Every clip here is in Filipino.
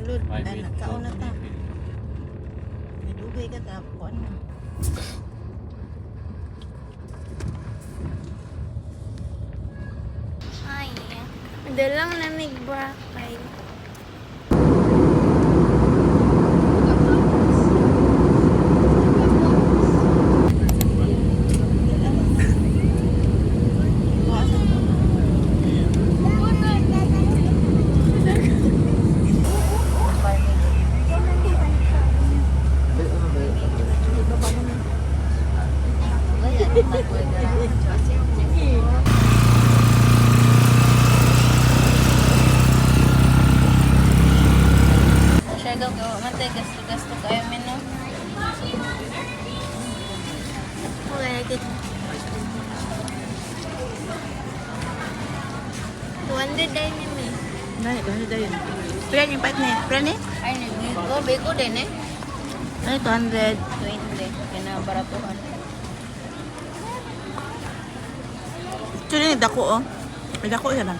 sulod. Ay, nagkaon na ta. Nadugay ka ta. Kuan mo. Ay, dalang namig brakay. Shadow ko, mantay gasto kayo mino. Okay, good. 200 din yun eh. Dahil. Pren yung part na. Pren eh? Ay, biko din eh. Ay, 200. 20, kinabaratuhan. Actually, dako oh. May dako yan lang.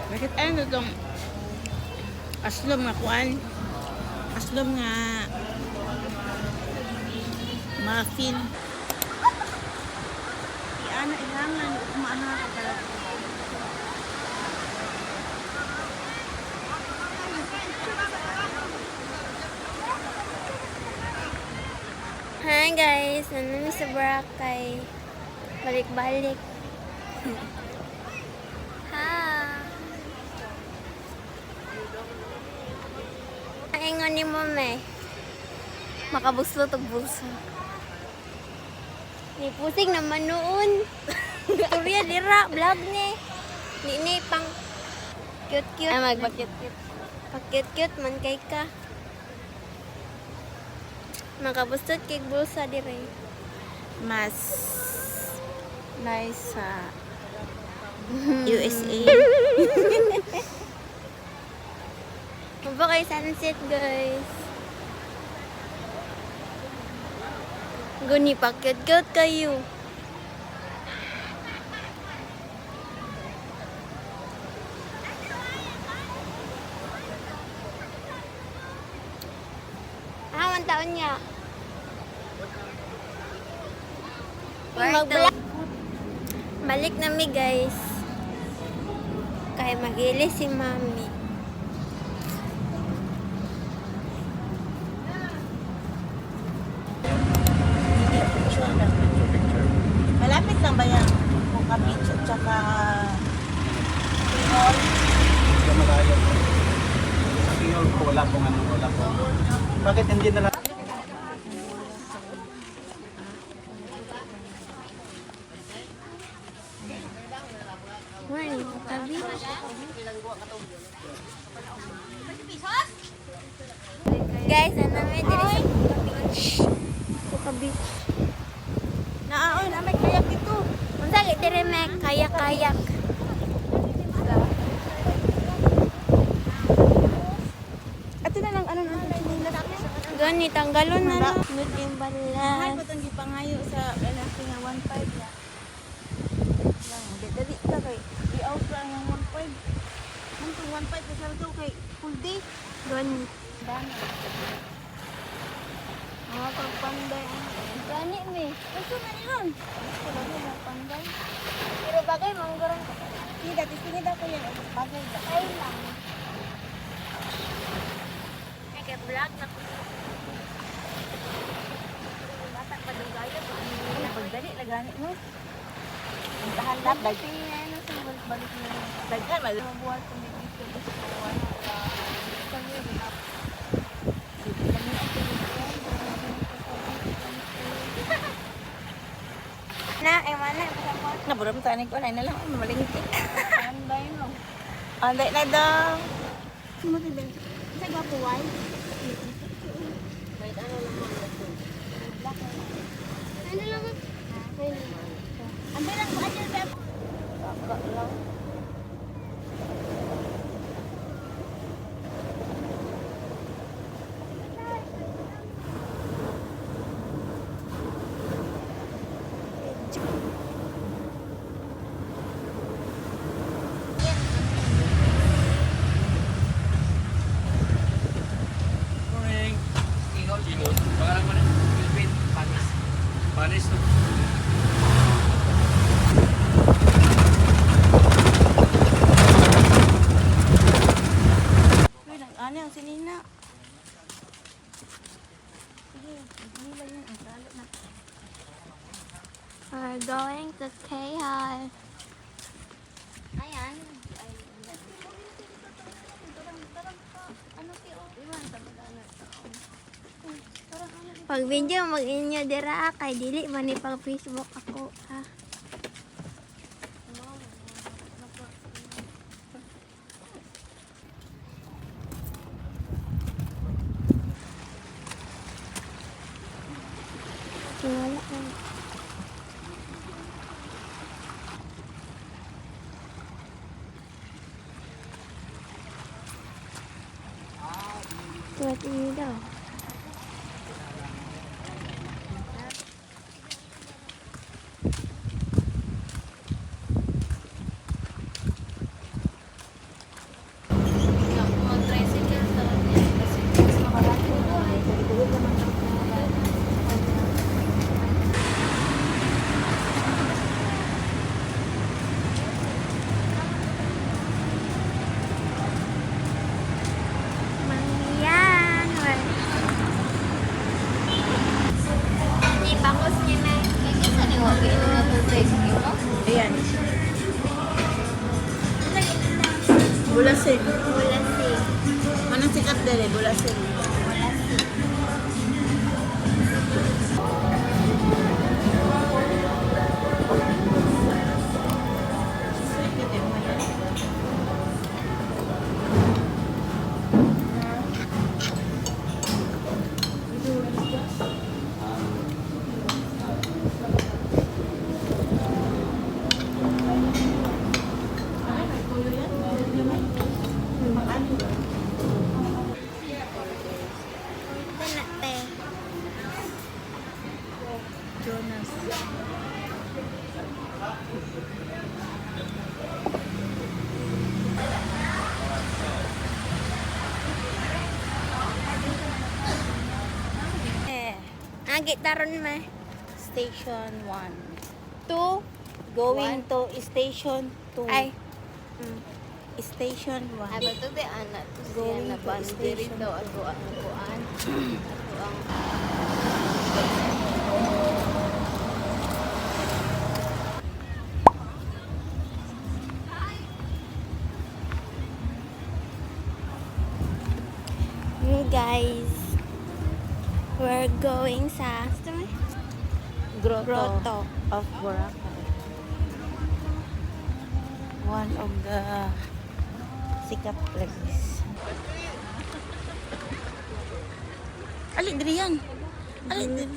Bakit ano itong aslom nga kuan? Aslom nga muffin. Iana ilangan umaana ka pala. Hi guys, nandun sa Boracay. Balik-balik. Ha. Ang ingon ni Mom eh. Makabuslo tog bulso. Ni pusing naman noon. Turya dira vlog ni. Ni pang cute-cute. Ay magpa-cute-cute. Pa-cute-cute man kay ka. Makabustot kay bulsa dire. Mas nice sa USA. Maba kay sunset guys. Guni pa-cute-cute kayo. Taon niya. Balik na mi guys. Kaya mag-ilis si Mami. Malapit lang ba yan? Puka Beach at saka Pinoy? Hindi malayo. Sa Pinoy po, wala pong ano, wala pong. Bakit hindi na lang? Morning, Puka Beach. Guys, ano may dito sa Puka Beach? Puka Beach. Naaoy, na may kayak dito. Unsa gid dire may kayak-kayak. Ato na lang ano nang Gani tanggalon na lang. Mahal Naging balas. pa itong gipangayo sa lalaki nga 1.5 na. Lang, dali ka kay i-out lang ng 1.5. Mantong 1.5 na sa ito kay full day. Gani. Dami. Mga pagpanday. Gani me. Ito na yan. Ito na yan, panday. Pero bagay manggaran ko. Hindi, tinida ko yan. Bagay ba? Ay lang. Ay kay vlog na ko. Bata pa dong gayo pa. Pagdali, lagani mo. Ang tahan lang. Ano sa balik na. Daghan, Mabuhat ko dito sa na, mana mo? Naburam tayo ko. Ay na lang. Malingkit. Anday mo. Anday na daw. Sumunod din. Sa gapo why? Ano lang? Anday lang ko aja sa Kakak lang. going to KL. Ayan. Pag video mag inyo dira kay dili man ni pag Facebook ako ha. Wala na. Tuwat ini daw. Mag-tricycle sa kanya. Kasi mas makarami ko ay. Mangyan. Di bangos niya na. Kaya sa ni wag ini nga tricycle mo. Ayan. Bulasig. Bulasig. Anong sikat dali? Bulasig. Bulasig. Tanate. Jonas. Agit taron ma. Station 1. Two. Going to station 2. Ay. Station 1. Aba to de anak to siya Going na to bandiri station. daw ato ang kuan. Ato ang You guys. We're going sa Grotto. of Boracay. One of the sikat place. Alin diri yan? Alin diri?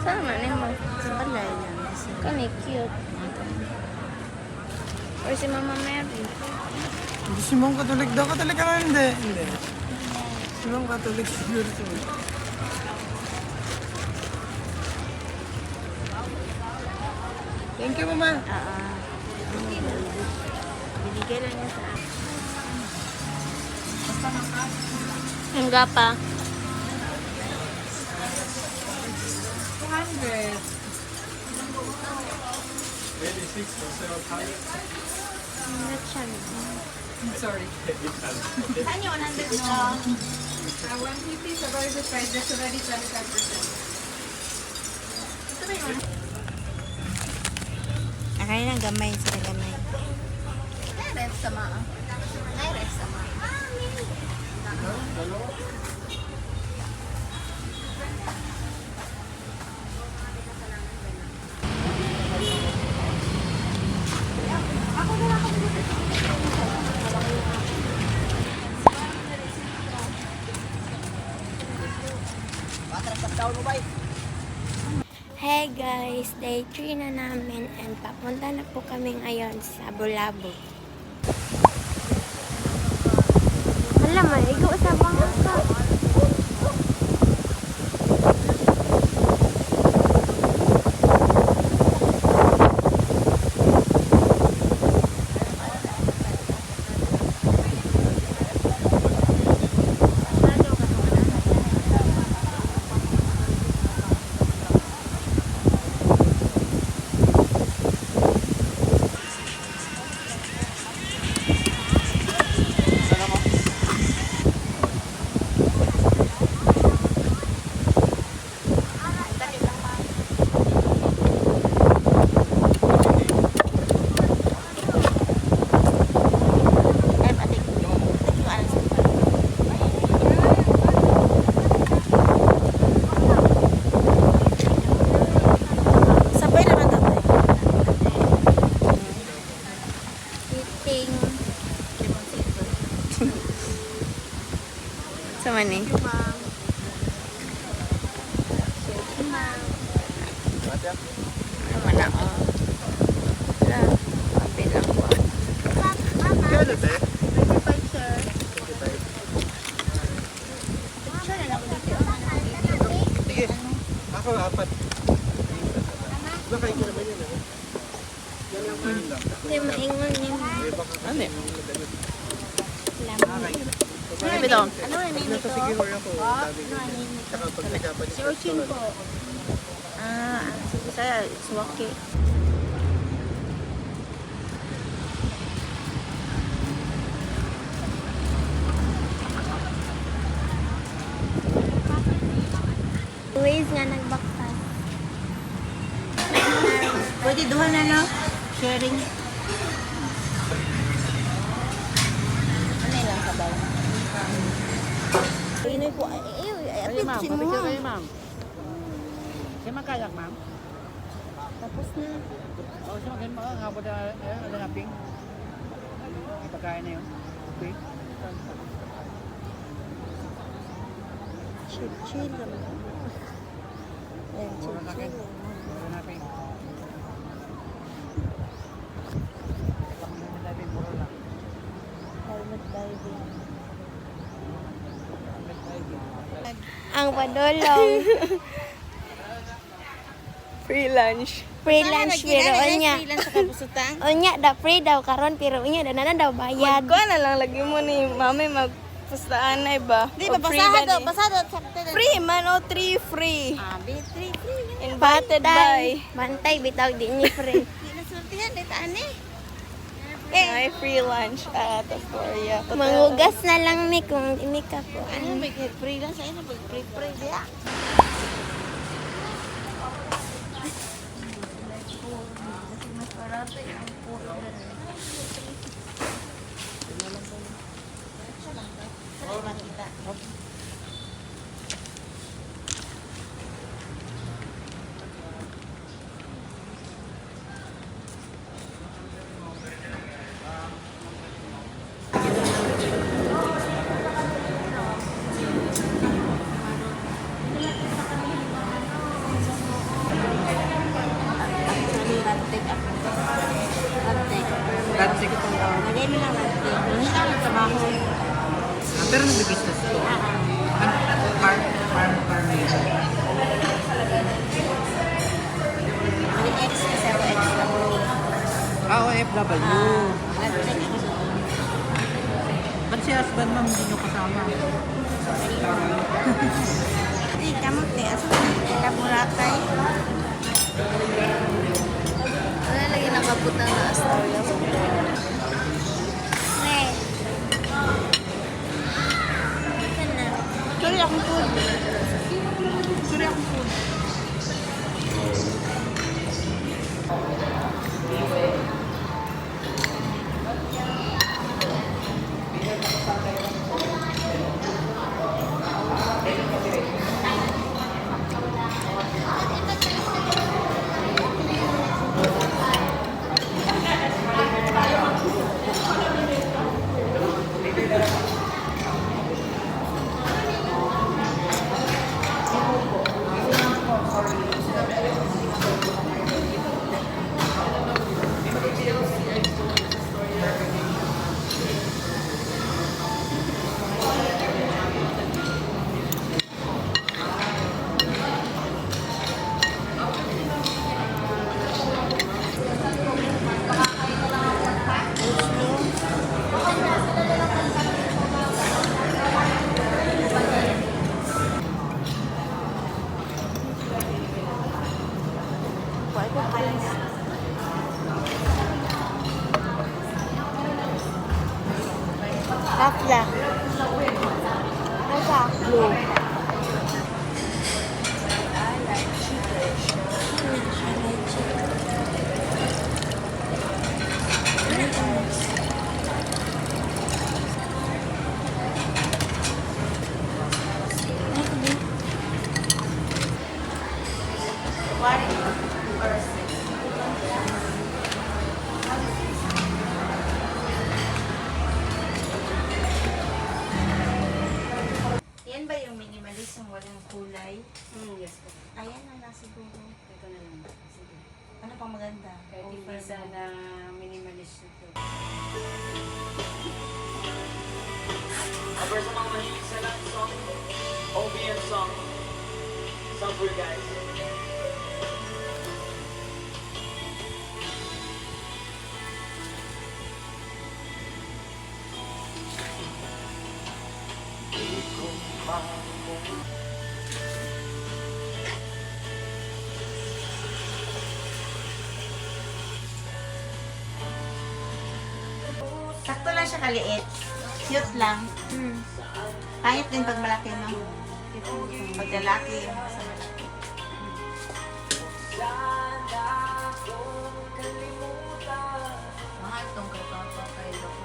Saan man ni mo? Sa balay yan. Kani cute. Or si Mama Mary. Hindi si Mong Katolik daw. Katolik ka na hindi. Hindi. Si Mong Katolik siguro to. Thank you, Mama. Binigay lang niya sa akin. Ang gapa. 200. Sorry. Saan yung 100 no? 150 sa very good price. That's already 25%. Akay lang gamay sa gamay. Ay, ref sama. Ay, ref sama. Hey guys, day 3 na namin and papunta na po kami ngayon sa Bulabo. man eh. Ano man ako. Wala. Kape lang po. Kaya ba? 25, sir. Sure na ako dito. Sige. Ako, 4. Iba kayo ko naman yun, ano? Yan lang po yun lang. Hindi maingon niya. Ano eh? Ano ba ito? Ano na name Nasa ito? Sigihor ako. Sabi ko. Ano na name ito? Tsaka pag nagkapan Si Orchin po. Saya suwaki. Ways nga nagbaktas. Pwede duha na no? Sharing. Ano lang sabaw? Inay ko ay Ay, ma'am. si Pabigyan mo. kayo, ma'am. Siya magkayak, ma'am? Tapos na. Oo, siya magkayak, ma'am. Nga po na, ano na, ping? May pagkain na yun. Okay. Chill naman. Ayan, Mura na kayo. chill. Mura na, ping. Pagkain na natin, mura lang. Helmet diving. Ang padolong. Free lunch. Free lunch pero unya. Freelance sa kapusutan. Unya da free daw karon pero unya da na daw bayad. Ko na lang lagi mo ni mami magpustaan na iba. Di O ba free basado, gani. basado sakto na. Free man o 3 free. Ah, B3 free. Invited by. Bantay bitaw di ni free. Di na sultihan dito ani. Ay, free lunch at Astoria. Mangugas na lang mi kung di mi ka po. Ano ba freelance ay na pag free dia. Dati ko itong tao. Lagay mo lang natin. Ano ang trabaho? Pero nag-business ko. Farming. May X kasi ako X na po. OFW. Nag-check ako sa Ba't si husband ma'am hindi nyo kasama? Di, kamot ni. Asa ka? Kaburatay. Wala lagi nakabutang na Astoria. Ne. Kana. Sorry akong food. Sorry akong food. Hafla. Asa? Blue. Alis ang walang kulay. Yes po. Ayan na lang siguro. Ito na lang. Sige. Ano pang maganda? Kahit hindi Offer mo. sana minimalist ito. Para sa mga mahilig sa love song, OBM song, song for you guys. Sakto lang siya kaliit. Cute lang. Kahit din pag malaki, no? Pag lalaki, mas malaki. Mahal tong katoto kay Loko.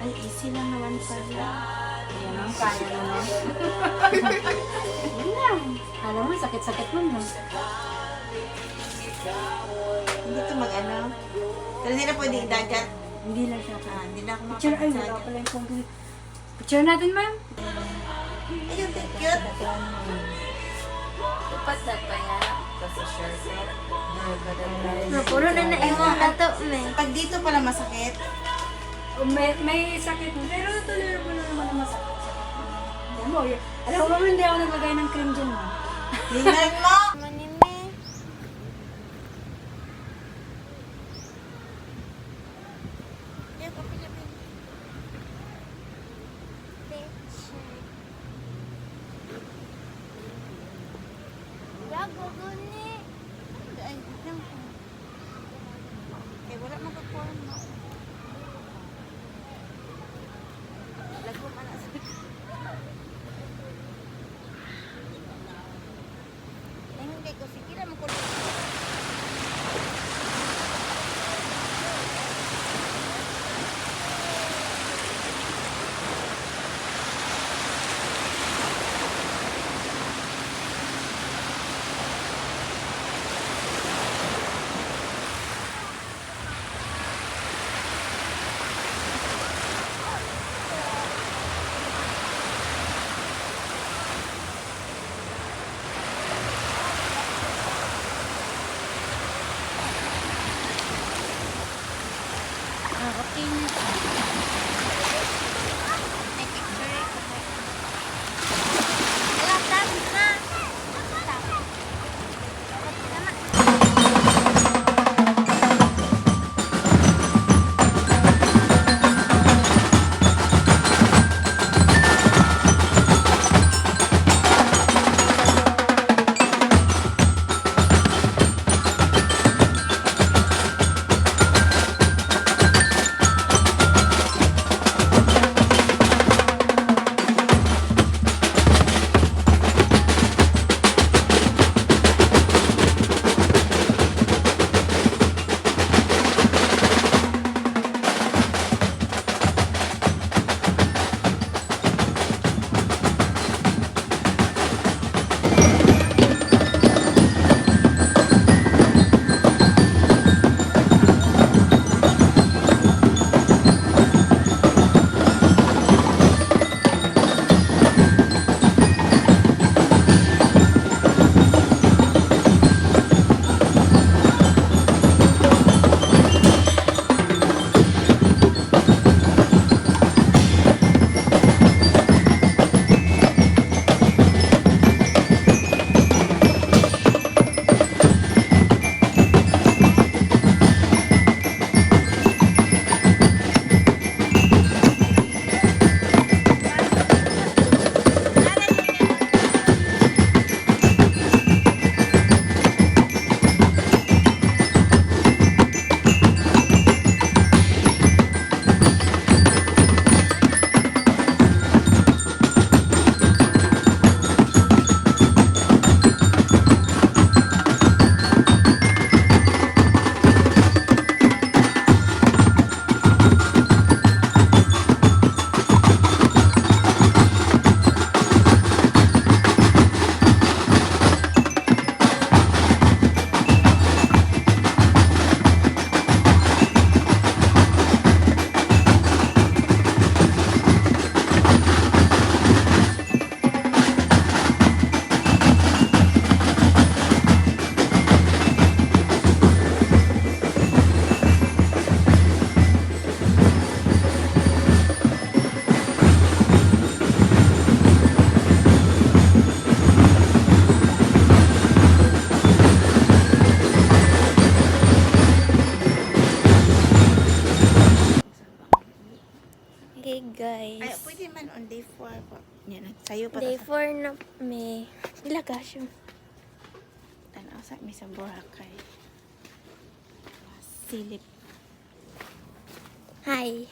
Ay, easy lang naman pala. Yan ang kaya mo na. Yun lang. Alam mo, sakit-sakit mo na. Hindi ito mag-ano. Pero hindi na pwede idagat. Hindi lang siya. Hindi na ako Picture, ay, wala makapagdagat. pala yung phone ko. Picture natin, ma'am. Ayun, cute. Tupat na pa yan. Kasi shirt set. Napuro na naiwan ato, me. Pag dito pala masakit, May sakit mo. Pero tuloy mo na naman ang masakit. Alam mo, alam mo ba, hindi ako naglagay ng cream dyan, ma'am. tingnan mo. Manime. Gago guni. Ay, tingnan ko. Eh, wala magkakuha mo. Lago man ang sakit. day, guys. Ay, pwede man on day 4 po. Yan, sayo pa Day ta 4 na may lagasyo. tanaw sa may sa Boracay. Silip. Hi.